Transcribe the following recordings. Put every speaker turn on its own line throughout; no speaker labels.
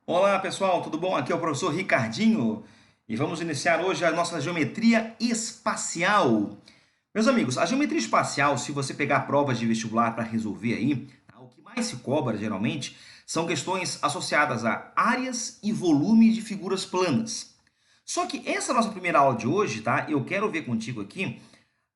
Olá pessoal, tudo bom? Aqui é o professor Ricardinho e vamos iniciar hoje a nossa geometria espacial. Meus amigos, a geometria espacial, se você pegar provas de vestibular para resolver aí, tá, o que mais se cobra geralmente são questões associadas a áreas e volume de figuras planas. Só que essa nossa primeira aula de hoje, tá? Eu quero ver contigo aqui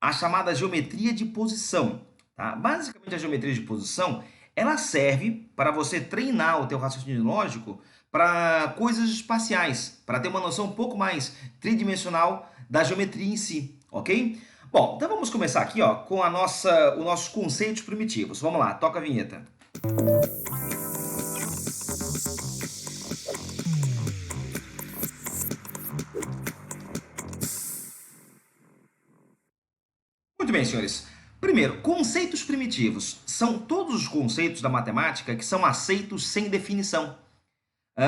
a chamada geometria de posição. Tá? Basicamente, a geometria de posição ela serve para você treinar o teu raciocínio lógico para coisas espaciais, para ter uma noção um pouco mais tridimensional da geometria em si, ok? Bom, então vamos começar aqui ó, com os nossos conceitos primitivos. Vamos lá, toca a vinheta. Muito bem, senhores. Primeiro, conceitos primitivos. São todos os conceitos da matemática que são aceitos sem definição.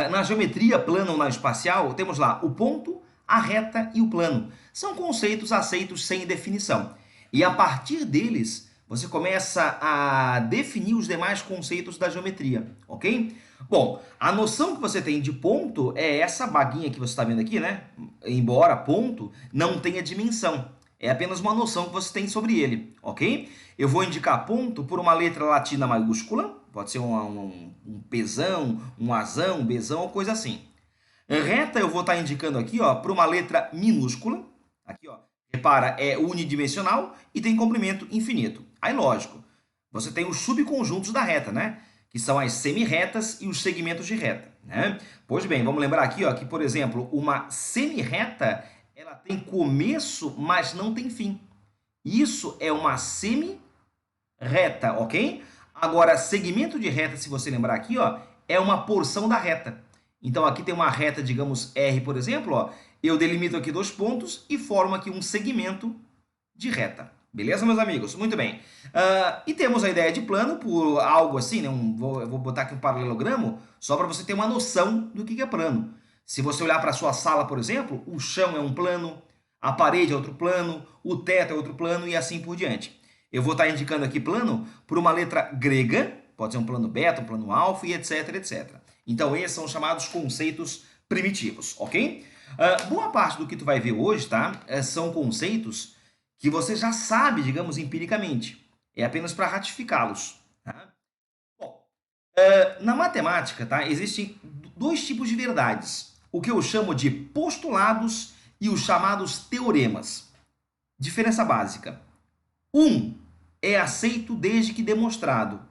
Na geometria plana ou na espacial, temos lá o ponto, a reta e o plano. São conceitos aceitos sem definição. E a partir deles, você começa a definir os demais conceitos da geometria, ok? Bom, a noção que você tem de ponto é essa baguinha que você está vendo aqui, né? Embora ponto não tenha dimensão. É apenas uma noção que você tem sobre ele, ok? Eu vou indicar ponto por uma letra latina maiúscula, pode ser um Pzão, um Azão, um Bzão ou coisa assim. Reta eu vou estar indicando aqui ó, por uma letra minúscula, aqui ó, repara, é unidimensional e tem comprimento infinito. Aí lógico, você tem os subconjuntos da reta, né? Que são as semirretas e os segmentos de reta, né? Pois bem, vamos lembrar aqui ó, que, por exemplo, uma semirreta ela tem começo, mas não tem fim. Isso é uma semirreta, ok? Agora, segmento de reta, se você lembrar aqui, ó, é uma porção da reta. Então, aqui tem uma reta, digamos, R, por exemplo, ó, eu delimito aqui dois pontos e formo aqui um segmento de reta. Beleza, meus amigos? Muito bem. E temos a ideia de plano por algo assim, né? Eu vou botar aqui um paralelogramo, só para você ter uma noção do que é plano. Se você olhar para a sua sala, por exemplo, o chão é um plano, a parede é outro plano, o teto é outro plano e assim por diante. Eu vou estar indicando aqui plano por uma letra grega, pode ser um plano beta, um plano alfa e etc, etc. Então, esses são os chamados conceitos primitivos, ok? Boa parte do que tu vai ver hoje, tá? São conceitos que você já sabe, digamos, empiricamente. É apenas para ratificá-los. Tá? Bom, na matemática, tá? Existem dois tipos de verdades. O que eu chamo de postulados e os chamados teoremas. Diferença básica. Um é aceito desde que demonstrado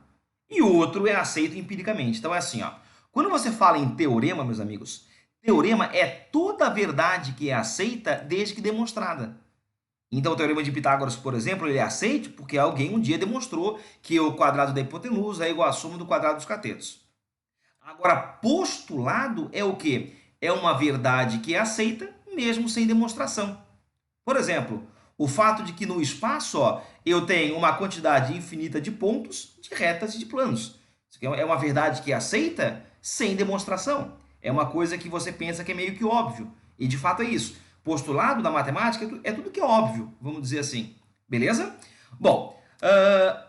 e o outro é aceito empiricamente. Então é assim, ó. Quando você fala em teorema, meus amigos, teorema é toda a verdade que é aceita desde que demonstrada. Então o teorema de Pitágoras, por exemplo, ele é aceito porque alguém um dia demonstrou que o quadrado da hipotenusa é igual à soma do quadrado dos catetos. Agora, postulado é o quê? É uma verdade que é aceita mesmo sem demonstração. Por exemplo, o fato de que no espaço ó, eu tenho uma quantidade infinita de pontos, de retas e de planos. Isso aqui é uma verdade que é aceita sem demonstração. É uma coisa que você pensa que é meio que óbvio. E de fato é isso. Postulado na matemática é tudo que é óbvio, vamos dizer assim. Beleza? Bom,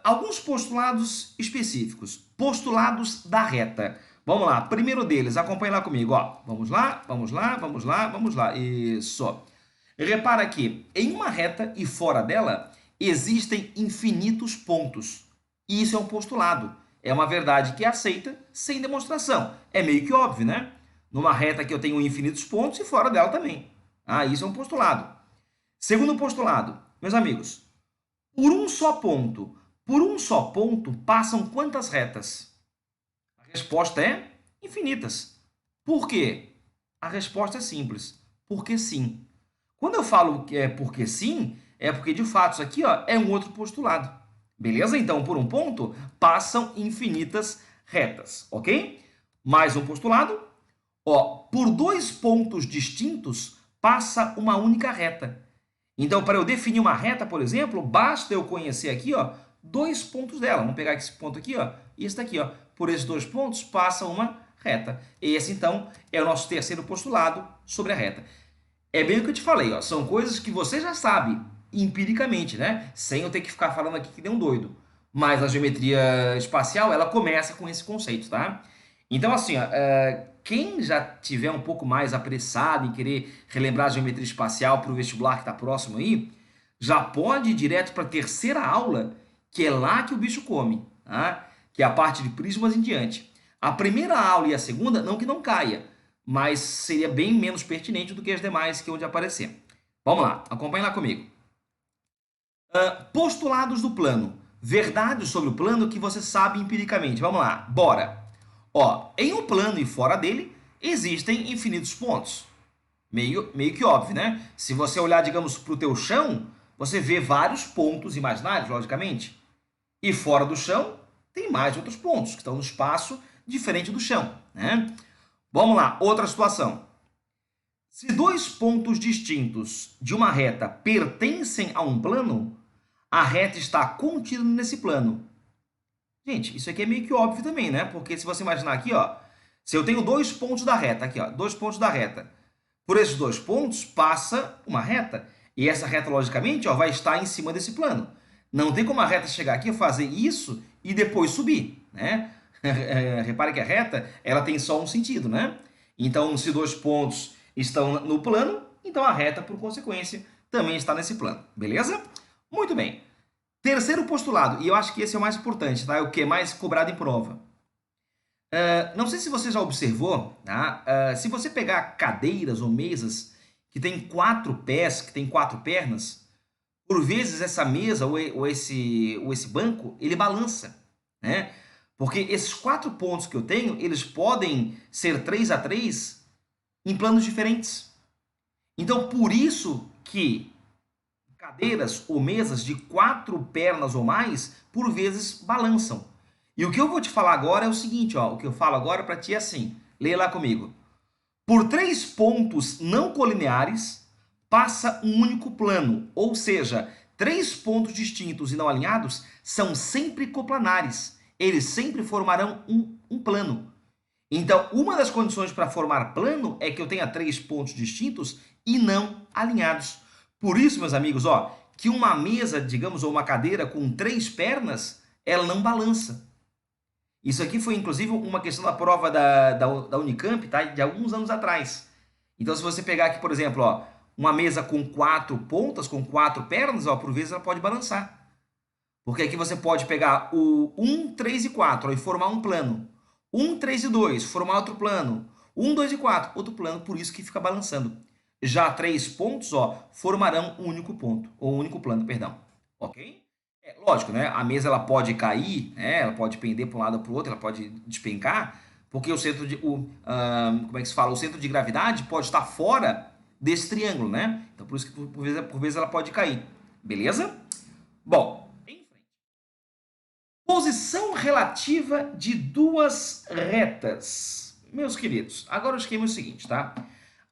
alguns postulados específicos. Postulados da reta. Vamos lá, primeiro deles, acompanhe lá comigo. Ó. Vamos lá, vamos lá, vamos lá, vamos lá. Isso. Repara que em uma reta e fora dela existem infinitos pontos. E isso é um postulado. É uma verdade que é aceita sem demonstração. É meio que óbvio, né? Numa reta que eu tenho infinitos pontos e fora dela também. Isso é um postulado. Segundo postulado, meus amigos, por um só ponto passam quantas retas? A resposta é infinitas. Por quê? A resposta é simples. Porque sim. Quando eu falo que é porque sim, é porque de fato isso aqui ó, é um outro postulado. Beleza? Então, por um ponto, passam infinitas retas, ok? Mais um postulado. Ó, por dois pontos distintos, passa uma única reta. Então, para eu definir uma reta, por exemplo, basta eu conhecer aqui ó, dois pontos dela. Vamos pegar esse ponto aqui ó, e esse daqui. Ó. Por esses dois pontos, passa uma reta. Esse, então, é o nosso terceiro postulado sobre a reta. É bem o que eu te falei, ó, são coisas que você já sabe empiricamente, né? Sem eu ter que ficar falando aqui que nem um doido. Mas a geometria espacial, ela começa com esse conceito, tá? Então, assim, ó, quem já tiver um pouco mais apressado em querer relembrar a geometria espacial para o vestibular que está próximo aí, já pode ir direto para a terceira aula, que é lá que o bicho come, tá? Que é a parte de prismas em diante. A primeira aula e a segunda, não que não caia, mas seria bem menos pertinente do que as demais que é onde aparecer. Vamos lá, acompanhe lá comigo. Postulados do plano. Verdades sobre o plano que você sabe empiricamente. Vamos lá, bora. Ó, em um plano e fora dele, existem infinitos pontos. Meio que óbvio, né? Se você olhar, digamos, para o teu chão, você vê vários pontos imaginários, logicamente. E fora do chão, tem mais outros pontos, que estão no espaço diferente do chão, né? Vamos lá, outra situação. Se dois pontos distintos de uma reta pertencem a um plano, a reta está contida nesse plano. Gente, isso aqui é meio que óbvio também, né? Porque se você imaginar aqui, ó, se eu tenho dois pontos da reta, aqui, ó, dois pontos da reta, por esses dois pontos passa uma reta, e essa reta, logicamente, ó, vai estar em cima desse plano. Não tem como a reta chegar aqui, fazer isso e depois subir, né? Repare que a reta, ela tem só um sentido, né? Então, se dois pontos estão no plano, então a reta, por consequência, também está nesse plano, beleza? Muito bem. Terceiro postulado, e eu acho que esse é o mais importante, tá? É o que é mais cobrado em prova. Não sei se você já observou, tá? Se você pegar cadeiras ou mesas que tem quatro pés, que tem quatro pernas, por vezes essa mesa ou esse banco, ele balança, né? Porque esses quatro pontos que eu tenho, eles podem ser 3 a 3 em planos diferentes. Então, por isso que cadeiras ou mesas de quatro pernas ou mais, por vezes balançam. E o que eu vou te falar agora é o seguinte, ó, o que eu falo agora para ti é assim, leia lá comigo. Por três pontos não colineares, passa um único plano, ou seja, três pontos distintos e não alinhados são sempre coplanares. Eles sempre formarão um plano. Então, uma das condições para formar plano é que eu tenha três pontos distintos e não alinhados. Por isso, meus amigos, ó, que uma mesa, digamos, ou uma cadeira com três pernas, ela não balança. Isso aqui foi, inclusive, uma questão da prova da Unicamp, tá? De alguns anos atrás. Então, se você pegar aqui, por exemplo, ó, uma mesa com quatro pontas, com quatro pernas, ó, por vezes ela pode balançar. Porque aqui você pode pegar o 1, 3 e 4 ó, e formar um plano. 1, 3 e 2, formar outro plano. 1, 2 e 4, outro plano, por isso que fica balançando. Já três pontos, ó, formarão um único ponto, ou um único plano, perdão. Ok? É lógico, né? A mesa ela pode cair, né? Ela pode pender para um lado ou para o outro, ela pode despencar, porque o centro de, como é que se fala? O centro de gravidade pode estar fora desse triângulo, né? Então por isso que por vezes ela pode cair. Beleza? Bom, em frente. Posição relativa de duas retas. Meus queridos, agora o esquema é o seguinte, tá?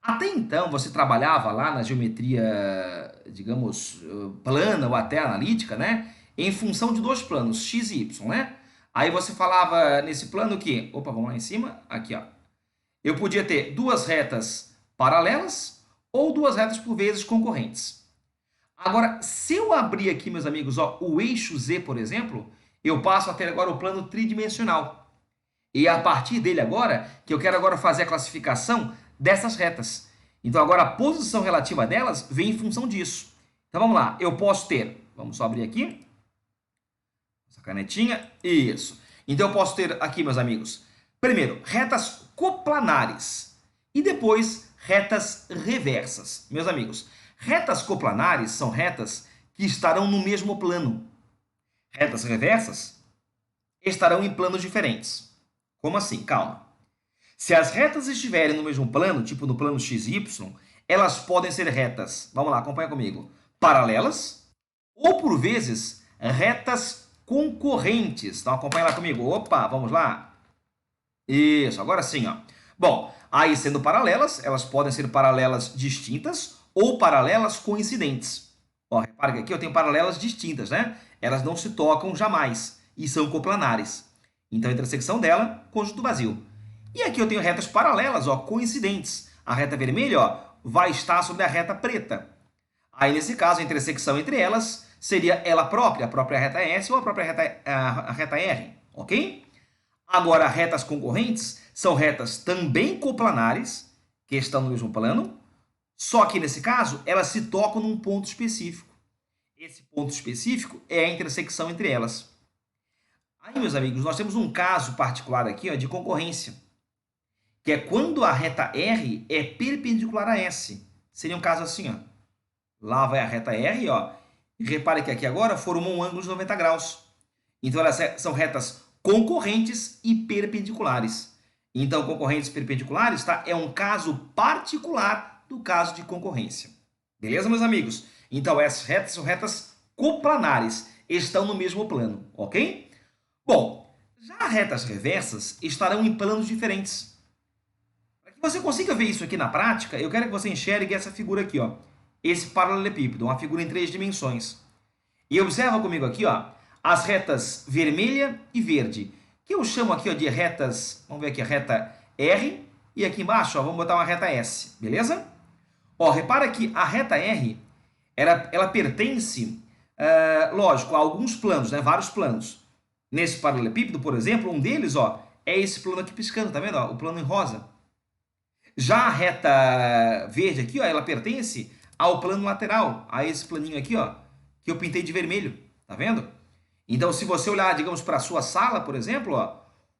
Até então você trabalhava lá na geometria, digamos, plana ou até analítica, né? Em função de dois planos, x e y, né? Aí você falava nesse plano que, opa, vamos lá em cima, aqui, ó. Eu podia ter duas retas paralelas ou duas retas por vezes concorrentes. Agora, se eu abrir aqui, meus amigos, ó, o eixo Z, por exemplo, eu passo a ter agora o plano tridimensional. E é a partir dele agora, que eu quero agora fazer a classificação dessas retas. Então agora a posição relativa delas vem em função disso. Então vamos lá, eu posso ter, vamos só abrir aqui, essa canetinha, isso. Então eu posso ter aqui, meus amigos, primeiro, retas coplanares e depois retas reversas. Meus amigos, retas coplanares são retas que estarão no mesmo plano. Retas reversas estarão em planos diferentes. Como assim? Calma. Se as retas estiverem no mesmo plano, tipo no plano XY, elas podem ser retas, vamos lá, acompanha comigo, paralelas, ou por vezes, retas concorrentes. Então acompanha lá comigo. Opa, vamos lá. Isso, agora sim, ó. Bom, aí sendo paralelas, elas podem ser paralelas distintas ou paralelas coincidentes. Ó, repara que aqui eu tenho paralelas distintas, né? Elas não se tocam jamais e são coplanares. Então, a intersecção dela, conjunto vazio. E aqui eu tenho retas paralelas, ó, coincidentes. A reta vermelha, ó, vai estar sobre a reta preta. Aí, nesse caso, a intersecção entre elas seria ela própria, a própria reta S ou a própria reta, a reta R, ok? Agora, retas concorrentes são retas também coplanares, que estão no mesmo plano, só que, nesse caso, elas se tocam num ponto específico. Esse ponto específico é a intersecção entre elas. Aí, meus amigos, nós temos um caso particular aqui, ó, de concorrência, que é quando a reta R é perpendicular a S. Seria um caso assim, ó. Lá vai a reta R, ó. E repare que aqui agora formou um ângulo de 90 graus. Então, elas são retas concorrentes e perpendiculares. Então, concorrentes e perpendiculares, tá? É um caso particular do caso de concorrência. Beleza, meus amigos? Então, essas retas são retas coplanares, estão no mesmo plano, ok? Bom, já retas reversas estarão em planos diferentes. Para que você consiga ver isso aqui na prática, eu quero que você enxergue essa figura aqui, ó. Esse paralelepípedo, uma figura em 3 dimensões. E observa comigo aqui, ó, as retas vermelha e verde, que eu chamo aqui, ó, de retas, vamos ver aqui, a reta R, e aqui embaixo, ó, vamos botar uma reta S, beleza? Ó, repara que a reta R, ela pertence, lógico, a alguns planos, né, vários planos. Nesse paralelepípedo, por exemplo, um deles, ó, é esse plano aqui piscando, tá vendo? Ó, o plano em rosa. Já a reta verde aqui, ó, ela pertence ao plano lateral, a esse planinho aqui, ó, que eu pintei de vermelho, tá vendo? Então, se você olhar, digamos, para a sua sala, por exemplo, ó,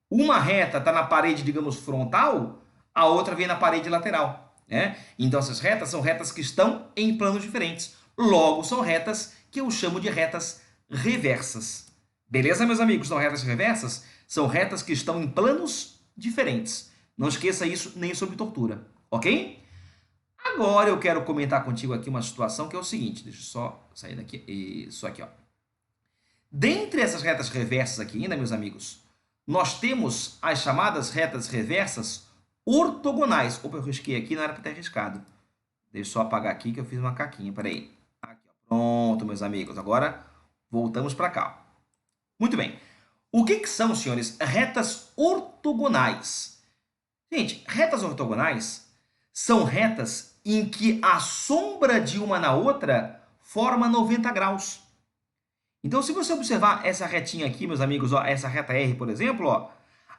uma reta está na parede, digamos, frontal, a outra vem na parede lateral, né? Então, essas retas são retas que estão em planos diferentes. Logo, são retas que eu chamo de retas reversas. Beleza, meus amigos? Então, retas reversas são retas que estão em planos diferentes. Não esqueça isso nem sob tortura, ok? Agora eu quero comentar contigo aqui uma situação que é o seguinte. Deixa eu só sair daqui. Isso aqui, ó. Dentre essas retas reversas aqui ainda, meus amigos, nós temos as chamadas retas reversas ortogonais. Opa, eu risquei aqui, não era para ter riscado. Deixa eu só apagar aqui que eu fiz uma caquinha. Peraí. Aqui, ó. Pronto, meus amigos. Agora voltamos para cá. Muito bem. O que são, senhores, retas ortogonais? Gente, retas ortogonais são retas em que a sombra de uma na outra forma 90 graus. Então, se você observar essa retinha aqui, meus amigos, ó, essa reta R, por exemplo, ó,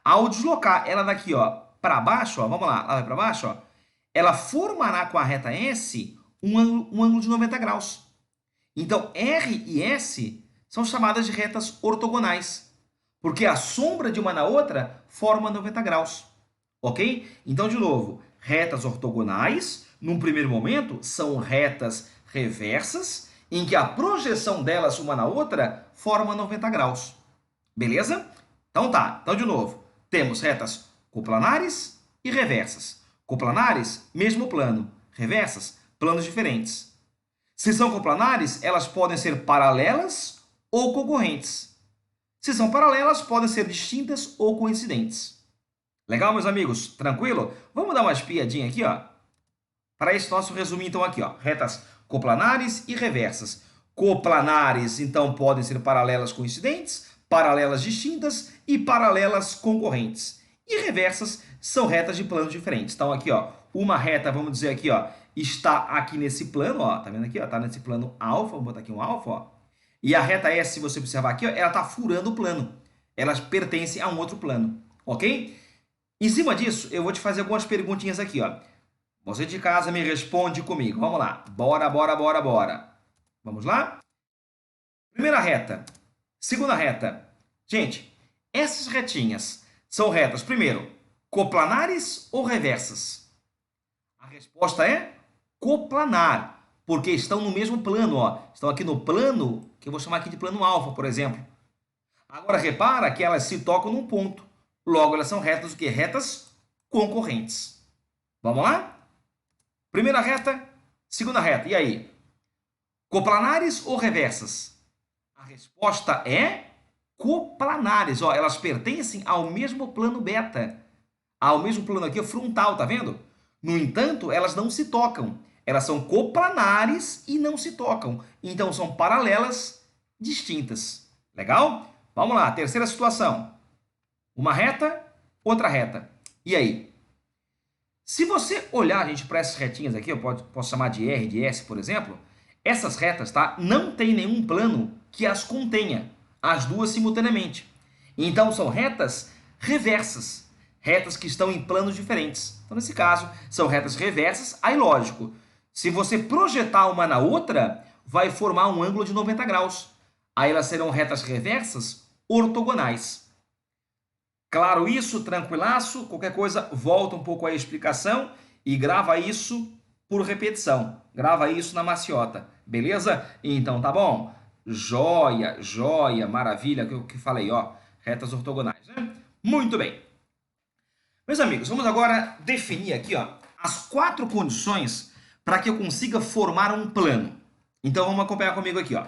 ao deslocar ela daqui para baixo, ó, vamos lá, ela vai para baixo, ó, ela formará com a reta S um ângulo de 90 graus. Então, R e S são chamadas de retas ortogonais, porque a sombra de uma na outra forma 90 graus. Ok? Então, de novo, retas ortogonais, num primeiro momento, são retas reversas, em que a projeção delas uma na outra forma 90 graus. Beleza? Então tá. Então, de novo, temos retas coplanares e reversas. Coplanares, mesmo plano. Reversas, planos diferentes. Se são coplanares, elas podem ser paralelas ou concorrentes. Se são paralelas, podem ser distintas ou coincidentes. Legal, meus amigos? Tranquilo? Vamos dar uma espiadinha aqui, ó, para esse nosso resuminho, então, aqui, ó, retas coplanares e reversas. Coplanares, então, podem ser paralelas coincidentes, paralelas distintas e paralelas concorrentes. E reversas são retas de planos diferentes. Então, aqui, ó, uma reta, vamos dizer aqui, ó, está aqui nesse plano, ó, tá vendo aqui, ó, tá nesse plano alfa, vamos botar aqui um alfa, ó. E a reta S, se você observar aqui, ó, ela tá furando o plano. Elas pertencem a um outro plano, ok? Em cima disso, eu vou te fazer algumas perguntinhas aqui, ó. Você de casa me responde comigo. Vamos lá. Bora, bora, bora, bora. Vamos lá? Primeira reta. Segunda reta. Gente, essas retinhas são retas, primeiro, coplanares ou reversas? A resposta é coplanar, porque estão no mesmo plano, ó. Estão aqui no plano, que eu vou chamar aqui de plano alfa, por exemplo. Agora, repara que elas se tocam num ponto. Logo, elas são retas, o quê? Retas concorrentes. Vamos lá? Primeira reta, segunda reta. E aí? Coplanares ou reversas? A resposta é coplanares. Ó, elas pertencem ao mesmo plano beta. Ao mesmo plano aqui, frontal, tá vendo? No entanto, elas não se tocam. Elas são coplanares e não se tocam. Então, são paralelas distintas. Legal? Vamos lá, terceira situação. Uma reta, outra reta. E aí? Se você olhar, gente, para essas retinhas aqui, eu posso chamar de R, de S, por exemplo, essas retas, tá, não tem nenhum plano que as contenha, as duas simultaneamente. Então, são retas reversas, retas que estão em planos diferentes. Então, nesse caso, são retas reversas. Aí, lógico, se você projetar uma na outra, vai formar um ângulo de 90 graus. Aí elas serão retas reversas ortogonais. Claro isso? Tranquilaço? Qualquer coisa, volta um pouco aí a explicação e grava isso por repetição. Grava isso na maciota, beleza? Então, tá bom? Joia, joia, maravilha, que eu que falei, ó, retas ortogonais, né? Muito bem. Meus amigos, vamos agora definir aqui, ó, as 4 condições para que eu consiga formar um plano. Então, vamos acompanhar comigo aqui, ó.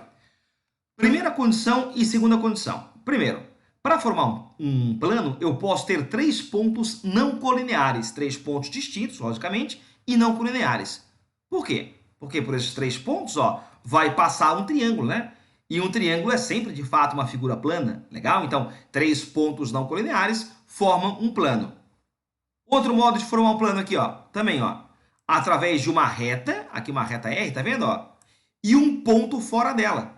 Primeira condição e segunda condição. Primeiro, para formar um plano, eu posso ter 3 pontos não colineares, 3 pontos distintos, logicamente, e não colineares. Por quê? Porque por esses 3 pontos, ó, vai passar um triângulo, né? E um triângulo é sempre, de fato, uma figura plana, legal? Então, 3 pontos não colineares formam um plano. Outro modo de formar um plano aqui, ó, também, ó, através de uma reta, aqui uma reta R, tá vendo, ó? E um ponto fora dela.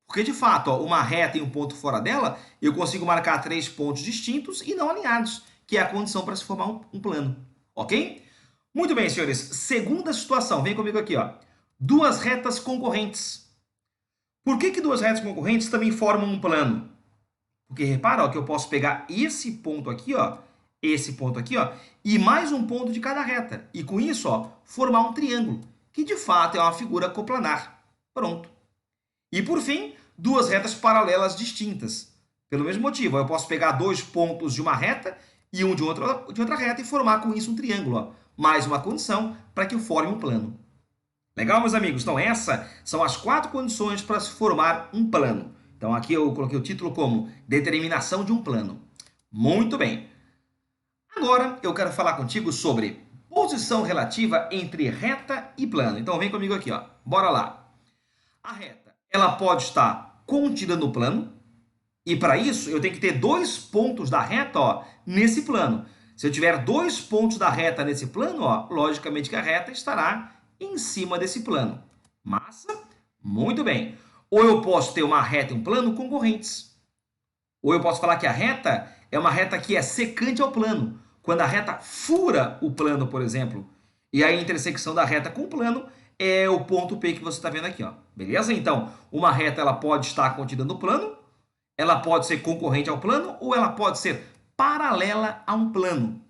Porque, de fato, ó, uma reta e um ponto fora dela, eu consigo marcar 3 pontos distintos e não alinhados, que é a condição para se formar um plano, ok? Muito bem, senhores. Segunda situação, vem comigo aqui, ó. 2 retas concorrentes. Por que 2 retas concorrentes também formam um plano? Porque repara, ó, que eu posso pegar esse ponto aqui, ó, e mais um ponto de cada reta. E com isso, ó, formar um triângulo, que de fato é uma figura coplanar. Pronto. E por fim, 2 retas paralelas distintas. Pelo mesmo motivo, ó, eu posso pegar 2 pontos de uma reta e um de outra reta e formar com isso um triângulo. Ó. Mais uma condição para que eu forme um plano. Legal, meus amigos? Então, essas são as 4 condições para se formar um plano. Então, aqui eu coloquei o título como Determinação de um plano. Muito bem. Agora, eu quero falar contigo sobre posição relativa entre reta e plano. Então, vem comigo aqui, ó. Bora lá. A reta, ela pode estar contida no plano, e para isso eu tenho que ter 2 pontos da reta, ó, nesse plano. Se eu tiver 2 pontos da reta nesse plano, ó, logicamente que a reta estará em cima desse plano. Massa? Muito bem. Ou eu posso ter uma reta e um plano concorrentes. Ou eu posso falar que a reta é uma reta que é secante ao plano. Quando a reta fura o plano, por exemplo, e a intersecção da reta com o plano é o ponto P que você está vendo aqui, ó. Beleza? Então, uma reta ela pode estar contida no plano, ela pode ser concorrente ao plano ou ela pode ser paralela a um plano.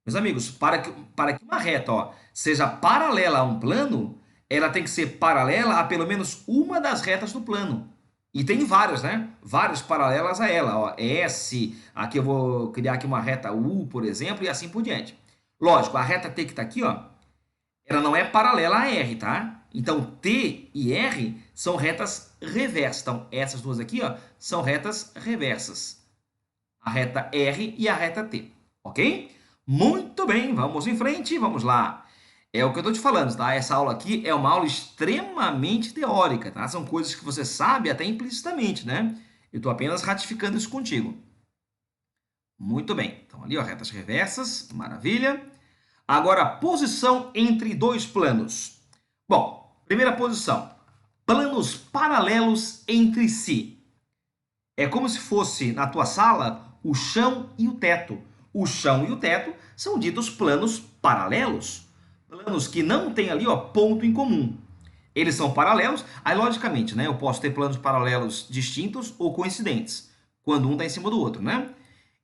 Meus amigos, para que uma reta, ó, seja paralela a um plano, ela tem que ser paralela a pelo menos uma das retas do plano. E tem várias, né? Várias paralelas a ela, ó. S, aqui eu vou criar aqui uma reta U, por exemplo, e assim por diante. Lógico, a reta T que está aqui, ó, ela não é paralela a R, tá? Então, T e R são retas reversas. Então, essas duas aqui, ó, são retas reversas. A reta R e a reta T, ok? Muito bem, vamos em frente, vamos lá. É o que eu estou te falando, tá? Essa aula aqui é uma aula extremamente teórica, tá? São coisas que você sabe até implicitamente, né? Eu estou apenas ratificando isso contigo. Muito bem. Então, ali, ó, retas reversas, maravilha. Agora, posição entre 2 planos. Bom, primeira posição. Planos paralelos entre si. É como se fosse, na tua sala, o chão e o teto. O chão e o teto são ditos planos paralelos. Planos que não têm ali, ó, ponto em comum. Eles são paralelos, aí logicamente, né, eu posso ter planos paralelos distintos ou coincidentes, quando um está em cima do outro, né?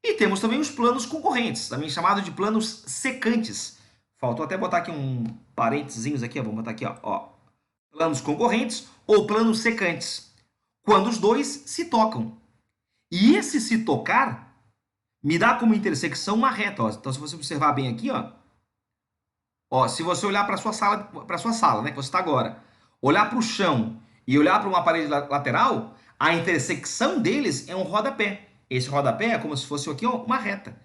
E temos também os planos concorrentes, também chamado de planos secantes. Faltou até botar aqui um parênteses aqui, ó, vamos botar aqui, ó, planos concorrentes ou planos secantes, quando os dois se tocam. E esse se tocar me dá como intersecção uma reta, ó. Então, se você observar bem aqui, ó, se você olhar para a sua sala, né, que você está agora, olhar para o chão e olhar para uma parede lateral, a intersecção deles é um rodapé. Esse rodapé é como se fosse aqui, ó, uma reta.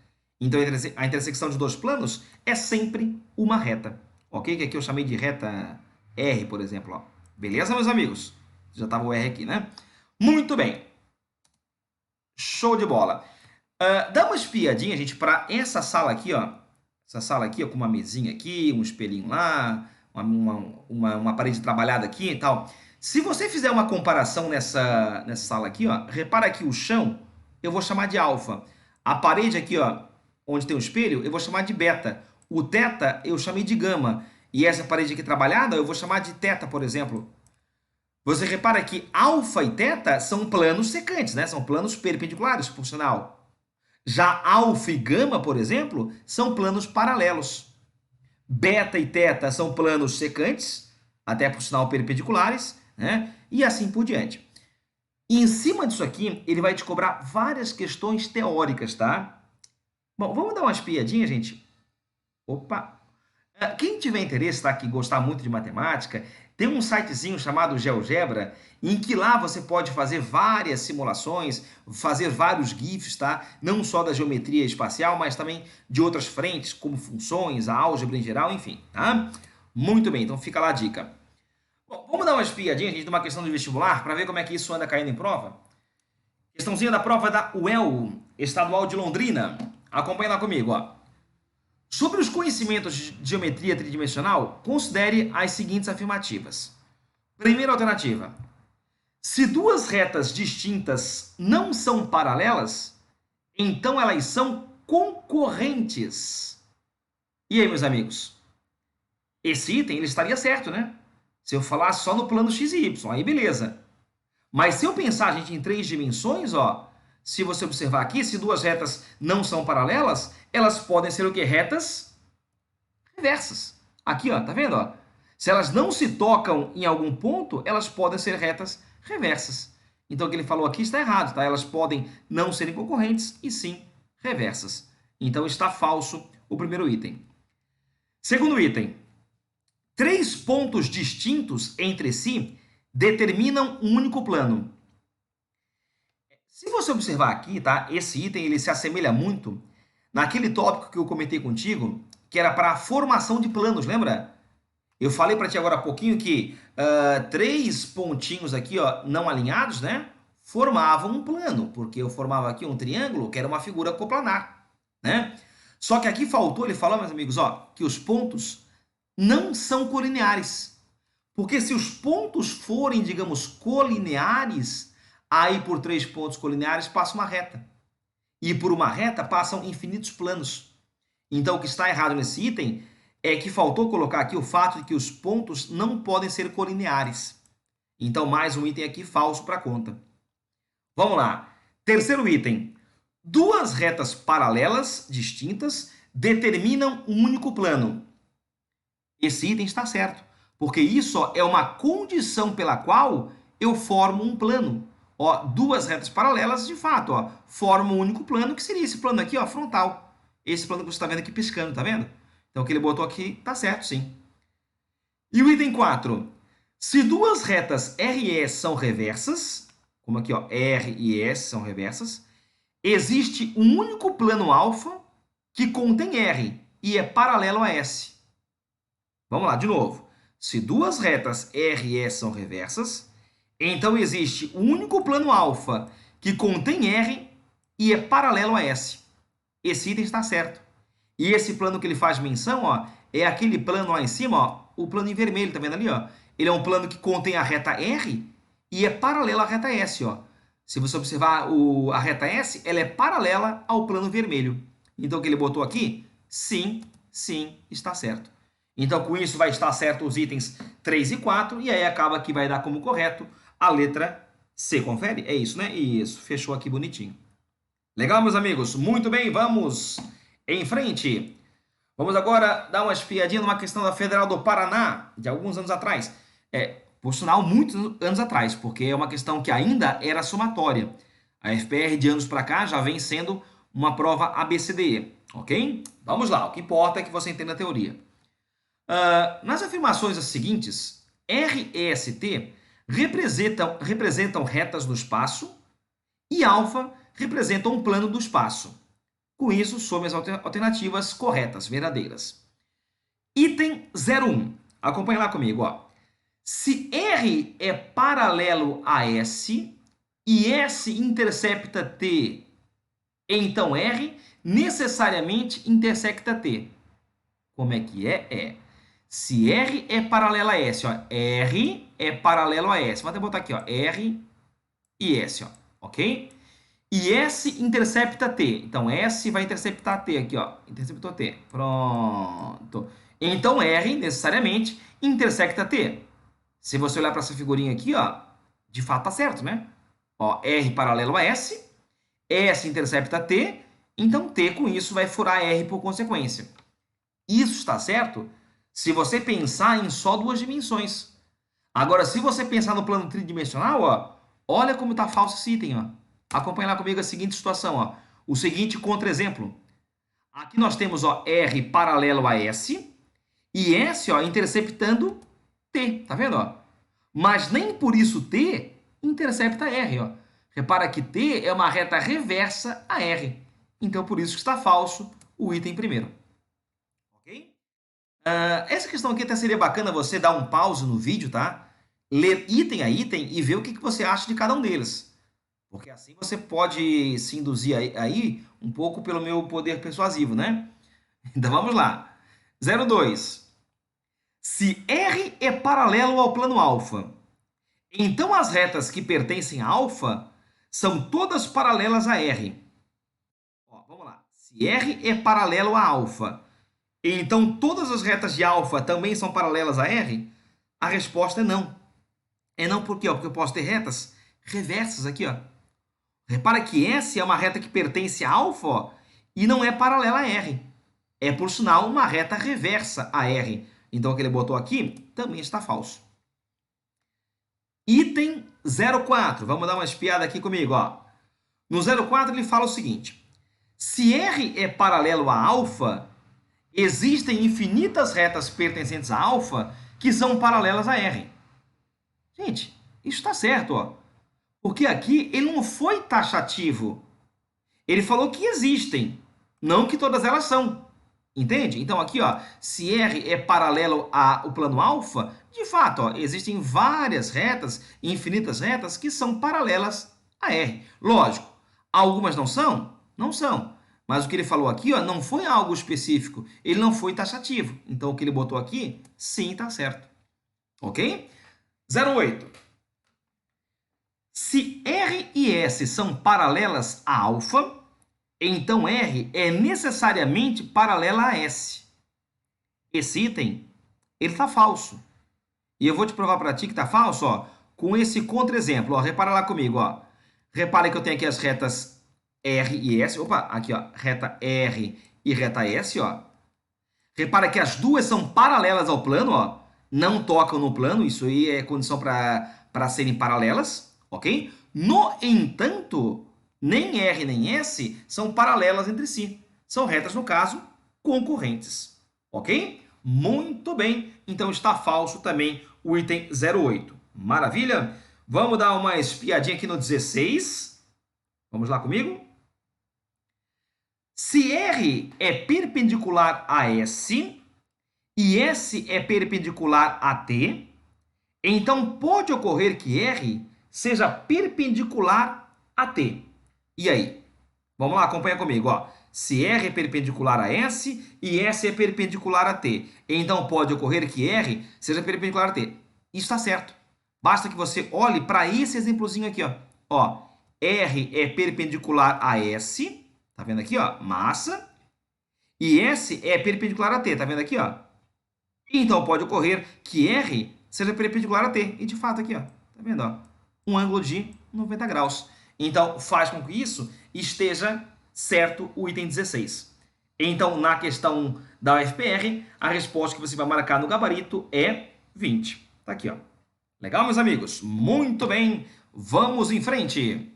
Então, a intersecção de 2 planos é sempre uma reta. Ok? Que aqui eu chamei de reta R, por exemplo. Ó. Beleza, meus amigos? Já estava o R aqui, né? Muito bem. Show de bola. Dá uma espiadinha, gente, para essa sala aqui, ó. Essa sala aqui, ó, com uma mesinha aqui, um espelhinho lá, uma parede trabalhada aqui e tal. Se você fizer uma comparação nessa sala aqui, ó, repara que o chão eu vou chamar de alfa. A parede aqui, ó, onde tem o espelho, eu vou chamar de beta. O teta eu chamei de gama. E essa parede aqui trabalhada eu vou chamar de teta, por exemplo. Você repara que alfa e teta são planos secantes, né? São planos perpendiculares, por sinal. Já alfa e gama, por exemplo, são planos paralelos. Beta e teta são planos secantes, até por sinal perpendiculares, né? E assim por diante. E em cima disso aqui, ele vai te cobrar várias questões teóricas, tá? Bom, vamos dar uma espiadinha, gente? Opa! Quem tiver interesse, tá, que gostar muito de matemática, tem um sitezinho chamado GeoGebra, em que lá você pode fazer várias simulações, fazer vários GIFs, tá? Não só da geometria espacial, mas também de outras frentes, como funções, a álgebra em geral, enfim, tá? Muito bem, então fica lá a dica. Bom, vamos dar uma espiadinha, gente, de uma questão de vestibular, para ver como é que isso anda caindo em prova? Questãozinha da prova da UEL, Estadual de Londrina. Acompanha lá comigo, ó. Sobre os conhecimentos de geometria tridimensional, considere as seguintes afirmativas. Primeira alternativa. Se duas retas distintas não são paralelas, então elas são concorrentes. E aí, meus amigos? Esse item ele estaria certo, né? Se eu falar só no plano x e y, aí beleza. Mas se eu pensar, gente, em três dimensões, ó, se você observar aqui, se duas retas não são paralelas, elas podem ser o quê? Retas reversas. Aqui, ó, tá vendo? Ó? Se elas não se tocam em algum ponto, elas podem ser retas reversas. Então, o que ele falou aqui está errado, tá? Elas podem não serem concorrentes e sim reversas. Então, está falso o primeiro item. Segundo item. Três pontos distintos entre si determinam um único plano. Se você observar aqui, tá? Esse item ele se assemelha muito naquele tópico que eu comentei contigo, que era para a formação de planos, lembra? Eu falei para ti agora há pouquinho que três pontinhos aqui, ó, não alinhados, né? Formavam um plano, porque eu formava aqui um triângulo, que era uma figura coplanar, né? Só que aqui faltou, ele falou, meus amigos, ó, que os pontos não são colineares. Porque se os pontos forem, digamos, colineares, aí por três pontos colineares passa uma reta. E por uma reta passam infinitos planos. Então, o que está errado nesse item é que faltou colocar aqui o fato de que os pontos não podem ser colineares. Então, mais um item aqui falso para a conta. Vamos lá. Terceiro item. Duas retas paralelas distintas determinam um único plano. Esse item está certo, porque isso ó, é uma condição pela qual eu formo um plano. Ó, duas retas paralelas, de fato, ó, formam um único plano, que seria esse plano aqui, ó, frontal. Esse plano que você está vendo aqui piscando, tá vendo? Então, o que ele botou aqui está certo, sim. E o item 4. Se duas retas R e S são reversas, como aqui, ó, R e S são reversas, existe um único plano alfa que contém R e é paralelo a S. Vamos lá, de novo. Se duas retas R e S são reversas, então existe um único plano alfa que contém R e é paralelo a S. Esse item está certo. E esse plano que ele faz menção, ó, é aquele plano lá em cima, ó, o plano em vermelho, tá vendo ali? Ó? Ele é um plano que contém a reta R e é paralelo à reta S. Ó. Se você observar a reta S, ela é paralela ao plano vermelho. Então, o que ele botou aqui? Sim, sim, está certo. Então, com isso, vai estar certo os itens 3 e 4, e aí acaba que vai dar como correto a letra C. Confere? É isso, né? Isso, fechou aqui bonitinho. Legal, meus amigos? Muito bem, vamos em frente. Vamos agora dar uma espiadinha numa questão da Federal do Paraná, de alguns anos atrás. Por sinal, muitos anos atrás, porque é uma questão que ainda era somatória. A FPR de anos para cá já vem sendo uma prova ABCDE, ok? Vamos lá, o que importa é que você entenda a teoria. Nas afirmações seguintes, R e ST representam retas no espaço e alfa representa um plano do espaço. Com isso, some as alternativas corretas, verdadeiras. Item 01. Acompanhe lá comigo. Ó. Se R é paralelo a S e S intercepta T, então R necessariamente intersecta T. Como é que é? Se R é paralelo a S, ó, R é paralelo a S. Vou até botar aqui, ó, R e S, ó, ok? e S intercepta T. Então, S vai interceptar T aqui, ó. Interceptou T. Pronto. Então, R, necessariamente, intersecta T. Se você olhar para essa figurinha aqui, ó, de fato tá certo, né? Ó, R paralelo a S, S intercepta T, então T com isso vai furar R por consequência. Isso está certo se você pensar em só duas dimensões. Agora, se você pensar no plano tridimensional, ó, olha como está falso esse item. Ó. Acompanha lá comigo a seguinte situação. Ó. O seguinte contra-exemplo. Aqui nós temos ó, R paralelo a S e S ó, interceptando T. Tá vendo? Ó? Mas nem por isso T intercepta R. Ó. Repara que T é uma reta reversa a R. Então, por isso que está falso o item primeiro. Ok? Essa questão aqui até seria bacana você dar um pause no vídeo, tá? Ler item a item e ver o que você acha de cada um deles. Porque assim você pode se induzir aí um pouco pelo meu poder persuasivo, né? Então vamos lá. 02. Se R é paralelo ao plano alfa, então as retas que pertencem a alfa são todas paralelas a R. Ó, vamos lá. Se R é paralelo a alfa, então todas as retas de alfa também são paralelas a R? A resposta é não. É não por quê? Porque eu posso ter retas reversas aqui, ó. Repara que S é uma reta que pertence a alfa, ó, e não é paralela a R. É, por sinal, uma reta reversa a R. Então, o que ele botou aqui também está falso. Item 04. Vamos dar uma espiada aqui comigo. Ó. No 04, ele fala o seguinte. Se R é paralelo a alfa, existem infinitas retas pertencentes a alfa que são paralelas a R. Gente, isso está certo, ó. Porque aqui ele não foi taxativo. Ele falou que existem, não que todas elas são. Entende? Então aqui, ó, se R é paralelo ao plano alfa, de fato, ó, existem várias retas, infinitas retas, que são paralelas a R. Lógico, algumas não são? Não são. Mas o que ele falou aqui, ó, não foi algo específico. Ele não foi taxativo. Então o que ele botou aqui, sim, está certo. Ok? 08. Se R e S são paralelas a alfa, então R é necessariamente paralela a S. Esse item, ele está falso. E eu vou te provar para ti que está falso, ó, com esse contra-exemplo. Ó, repara lá comigo, ó. Repara que eu tenho aqui as retas R e S. Opa, aqui, ó, reta R e reta S, ó. Repara que as duas são paralelas ao plano, ó. Não tocam no plano, isso aí é condição para serem paralelas, ok? No entanto, nem R nem S são paralelas entre si. São retas, no caso, concorrentes, ok? Muito bem, então está falso também o item 08. Maravilha? Vamos dar uma espiadinha aqui no 16. Vamos lá comigo? Se R é perpendicular a S e S é perpendicular a T, então pode ocorrer que R seja perpendicular a T. E aí? Vamos lá, acompanha comigo. Ó. Se R é perpendicular a S e S é perpendicular a T, então pode ocorrer que R seja perpendicular a T. Isso está certo. Basta que você olhe para esse exemplozinho aqui. Ó, R é perpendicular a S, tá vendo aqui? Ó, massa. E S é perpendicular a T, tá vendo aqui? Ó? Então pode ocorrer que R seja perpendicular a T. E de fato aqui, ó, tá vendo? Ó? Um ângulo de 90 graus. Então faz com que isso esteja certo o item 16. Então, na questão da UFPR, a resposta que você vai marcar no gabarito é 20. Tá aqui, ó. Legal, meus amigos? Muito bem. Vamos em frente.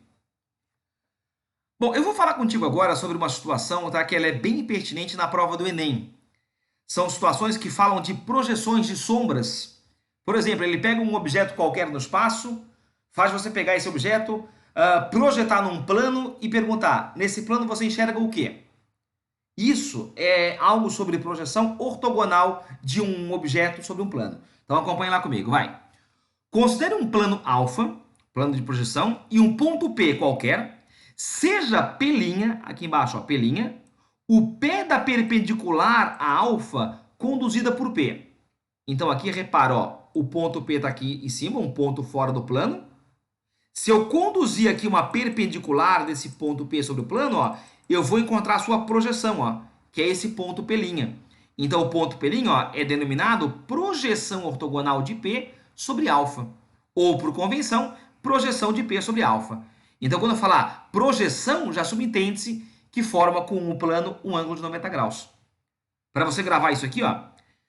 Bom, eu vou falar contigo agora sobre uma situação, tá, que ela é bem pertinente na prova do Enem. São situações que falam de projeções de sombras. Por exemplo, ele pega um objeto qualquer no espaço, faz você pegar esse objeto, projetar num plano e perguntar, nesse plano você enxerga o quê? Isso é algo sobre projeção ortogonal de um objeto sobre um plano. Então acompanha lá comigo, vai. Considere um plano alfa, plano de projeção, e um ponto P qualquer, seja P', aqui embaixo, ó, P', o pé da perpendicular a alfa conduzida por P. Então aqui repara, ó, o ponto P está aqui em cima, um ponto fora do plano. Se eu conduzir aqui uma perpendicular desse ponto P sobre o plano, ó, eu vou encontrar a sua projeção, ó, que é esse ponto P'. Então, o ponto P' ó, é denominado projeção ortogonal de P sobre alfa. Ou, por convenção, projeção de P sobre alfa. Então, quando eu falar projeção, já subentende-se que forma com o plano um ângulo de 90 graus. Para você gravar isso aqui, ó,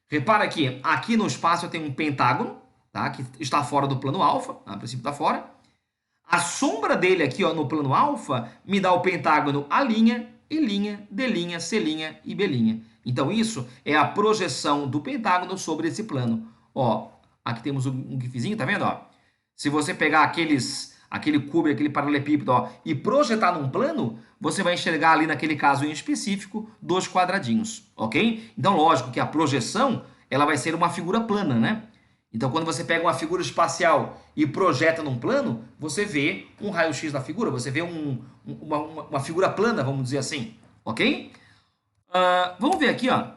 repara que aqui no espaço eu tenho um pentágono, tá, que está fora do plano alfa, a princípio está fora. A sombra dele aqui, ó, no plano alfa me dá o pentágono A', E', D', C' e B'. Então, isso é a projeção do pentágono sobre esse plano. Ó, aqui temos um gifzinho, tá vendo? Ó? Se você pegar aquele cubo, aquele paralelepípedo, ó, e projetar num plano, você vai enxergar ali, naquele caso em específico, 2 quadradinhos, ok? Então, lógico que a projeção ela vai ser uma figura plana, né? Então, quando você pega uma figura espacial e projeta num plano, você vê um raio-x da figura, você vê uma figura plana, vamos dizer assim, ok? Vamos ver aqui, ó,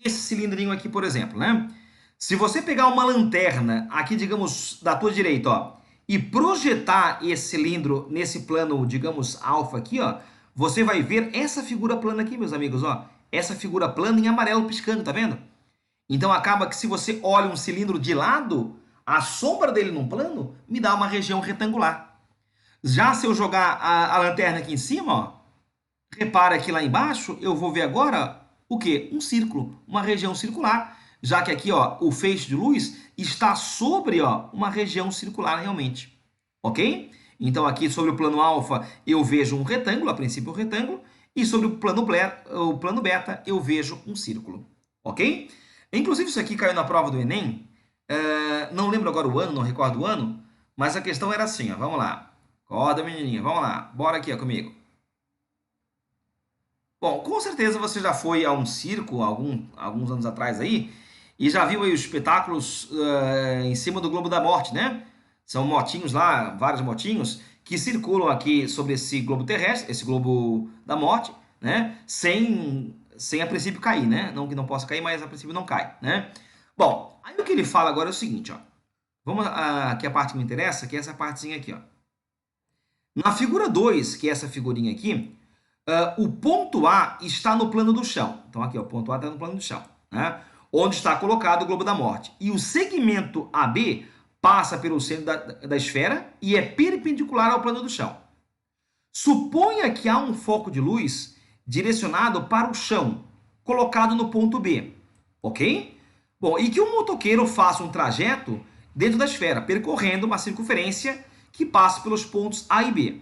esse cilindrinho aqui, por exemplo, né? Se você pegar uma lanterna aqui, digamos, da tua direita, ó, e projetar esse cilindro nesse plano, digamos, alfa aqui, ó, você vai ver essa figura plana aqui, meus amigos, ó, essa figura plana em amarelo piscando, tá vendo? Então acaba que se você olha um cilindro de lado, a sombra dele num plano me dá uma região retangular. Já se eu jogar a lanterna aqui em cima, ó, repara que lá embaixo eu vou ver agora o quê? Um círculo, uma região circular, já que aqui, ó, o feixe de luz está sobre, ó, uma região circular realmente, ok? Então aqui sobre o plano alfa eu vejo um retângulo, a princípio um retângulo, e sobre o plano beta eu vejo um círculo, ok? Inclusive, isso aqui caiu na prova do Enem. Não lembro agora o ano, não recordo o ano, mas a questão era assim, ó, vamos lá. Acorda, menininha, vamos lá. Bora aqui, ó, comigo. Bom, com certeza você já foi a um circo alguns anos atrás aí e já viu aí os espetáculos em cima do Globo da Morte, né? São motinhos lá, vários motinhos, que circulam aqui sobre esse globo terrestre, esse globo da morte, né? Sem a princípio cair, né? Não que não possa cair, mas a princípio não cai, né? Bom, aí o que ele fala agora é o seguinte, ó. Vamos aqui a parte que me interessa, que é essa partezinha aqui, ó. Na figura 2, que é essa figurinha aqui, o ponto A está no plano do chão. Então aqui, ó, o ponto A está no plano do chão, né? Onde está colocado o globo da morte. E o segmento AB passa pelo centro da esfera e é perpendicular ao plano do chão. Suponha que há um foco de luz direcionado para o chão, colocado no ponto B, ok? Bom, e que o motoqueiro faça um trajeto dentro da esfera, percorrendo uma circunferência que passa pelos pontos A e B.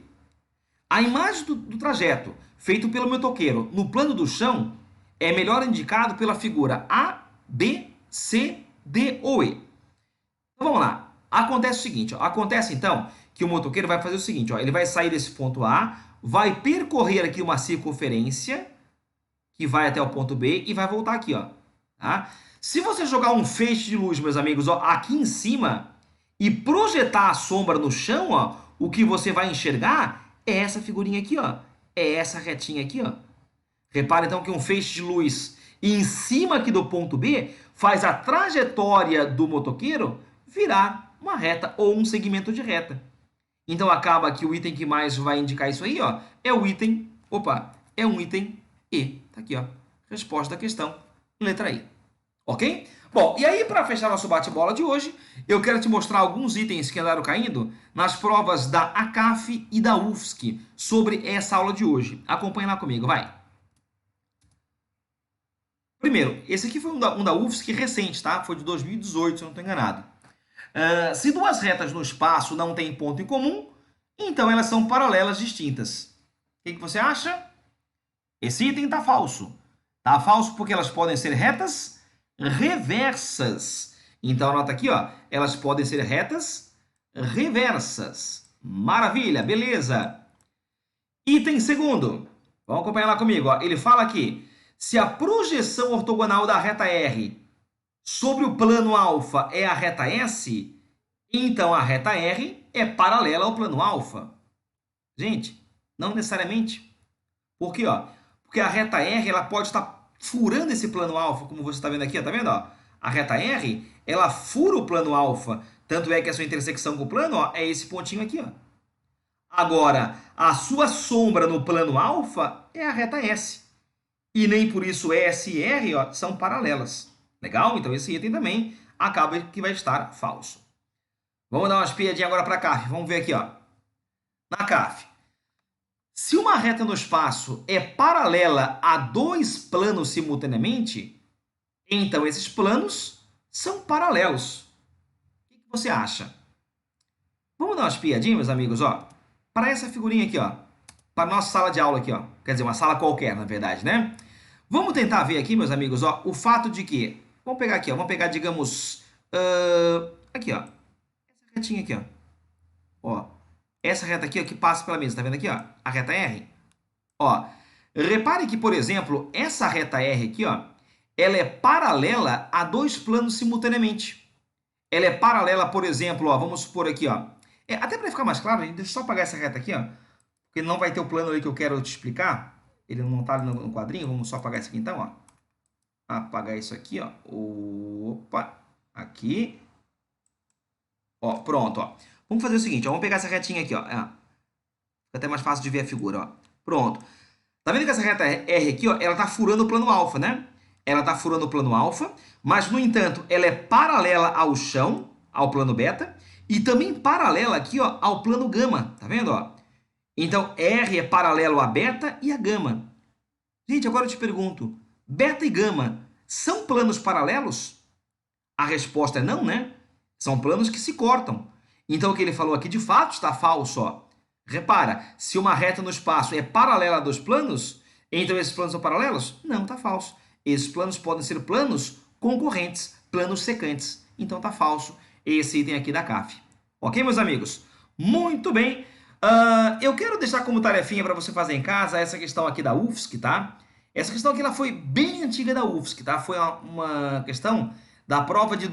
A imagem do trajeto feito pelo motoqueiro no plano do chão é melhor indicado pela figura A, B, C, D ou E. Então vamos lá. Acontece o seguinte, ó. Acontece então que o motoqueiro vai fazer o seguinte, ó. Ele vai sair desse ponto A, vai percorrer aqui uma circunferência que vai até o ponto B e vai voltar aqui, ó. Tá? Se você jogar um feixe de luz, meus amigos, ó, aqui em cima e projetar a sombra no chão, ó, o que você vai enxergar é essa figurinha aqui, ó. É essa retinha aqui, ó. Repara então que um feixe de luz em cima aqui do ponto B faz a trajetória do motoqueiro virar uma reta ou um segmento de reta. Então acaba que o item que mais vai indicar isso aí, ó, é o item, é um item E. Tá aqui, ó. Resposta da questão, letra E. Ok? Bom, e aí para fechar nosso bate-bola de hoje, eu quero te mostrar alguns itens que andaram caindo nas provas da ACAF e da UFSC sobre essa aula de hoje. Acompanha lá comigo, vai. Primeiro, esse aqui foi um da UFSC recente, tá? Foi de 2018, se eu não estou enganado. Se duas retas no espaço não têm ponto em comum, então elas são paralelas distintas. O que você acha? Esse item está falso. Está falso porque elas podem ser retas reversas. Então, anota aqui, ó, elas podem ser retas reversas. Maravilha, beleza. Item segundo. Vamos acompanhar lá comigo. Ó. Ele fala aqui, se a projeção ortogonal da reta R sobre o plano alfa é a reta S, então a reta R é paralela ao plano alfa. Gente, não necessariamente. Por quê? Ó? Porque a reta R ela pode estar furando esse plano alfa, como você está vendo aqui, ó, tá vendo? Ó? A reta R ela fura o plano alfa, Tanto é que a sua intersecção com o plano, ó, é esse pontinho aqui, ó. Agora, a sua sombra no plano alfa é a reta S. E nem por isso S e R, ó, são paralelas. Legal? Então esse item também acaba que vai estar falso. Vamos dar uma espiadinha agora para a CAF. Vamos ver aqui, ó. Na CAF. Se uma reta no espaço é paralela a dois planos simultaneamente, então esses planos são paralelos. O que você acha? Vamos dar uma espiadinha, meus amigos, ó. Para essa figurinha aqui, ó. Para a nossa sala de aula aqui, ó. Quer dizer, uma sala qualquer, na verdade, né? Vamos tentar ver aqui, meus amigos, ó, o fato de que... Vamos pegar aqui, ó. Vamos pegar, digamos... aqui, ó. Essa retinha aqui, ó. Ó. Essa reta aqui, ó, que passa pela mesa. Tá vendo aqui, ó? A reta R. Ó. Repare que, por exemplo, essa reta R aqui, ó, ela é paralela a dois planos simultaneamente. Ela é paralela, por exemplo, ó, vamos supor aqui, ó. Até para ficar mais claro, deixa eu só apagar essa reta aqui, ó. Porque não vai ter o plano ali que eu quero te explicar. Ele não está ali no quadrinho. Vamos só apagar isso aqui então, ó. Apagar isso aqui, ó. Opa, aqui. Ó, pronto, ó. Vamos fazer o seguinte, ó. Vamos pegar essa retinha aqui, ó. Fica até mais fácil de ver a figura, ó. Pronto. Tá vendo que essa reta R aqui, ó, ela tá furando o plano alfa, né? Ela tá furando o plano alfa, mas, no entanto, ela é paralela ao chão, ao plano beta, e também paralela aqui, ó, ao plano gama. Tá vendo, ó? Então, R é paralelo a beta e a gama. Gente, agora eu te pergunto, beta e gama são planos paralelos? A resposta é não, né? São planos que se cortam. Então, o que ele falou aqui, de fato, está falso, ó. Repara, se uma reta no espaço é paralela a dois planos, então esses planos são paralelos? Não, está falso. Esses planos podem ser planos concorrentes, planos secantes. Então, está falso esse item aqui da CAF. Ok, meus amigos? Muito bem. Eu quero deixar como tarefinha para você fazer em casa essa questão aqui da UFSC, tá? Essa questão aqui ela foi bem antiga da UFSC, tá? Foi uma questão da prova de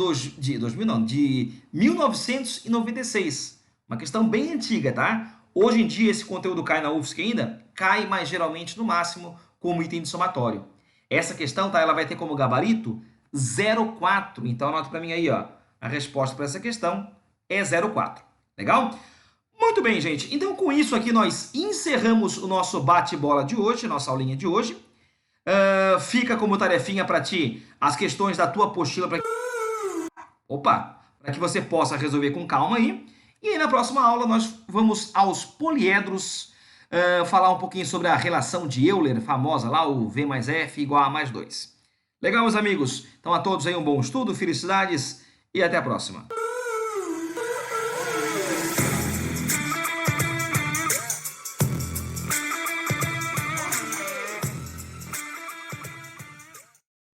1996. Uma questão bem antiga, tá? Hoje em dia esse conteúdo cai na UFSC ainda? Cai, mas geralmente no máximo como item de somatório. Essa questão, tá? Ela vai ter como gabarito 0,4. Então anota para mim aí, ó. A resposta para essa questão é 0,4. Legal? Muito bem, gente. Então, com isso aqui, nós encerramos o nosso bate-bola de hoje, nossa aulinha de hoje. Fica como tarefinha para ti as questões da tua apostila para que você possa resolver com calma aí. E aí, na próxima aula, nós vamos aos poliedros, falar um pouquinho sobre a relação de Euler, famosa lá, o V mais F igual a mais 2. Legal, meus amigos? Então, a todos aí um bom estudo, felicidades e até a próxima.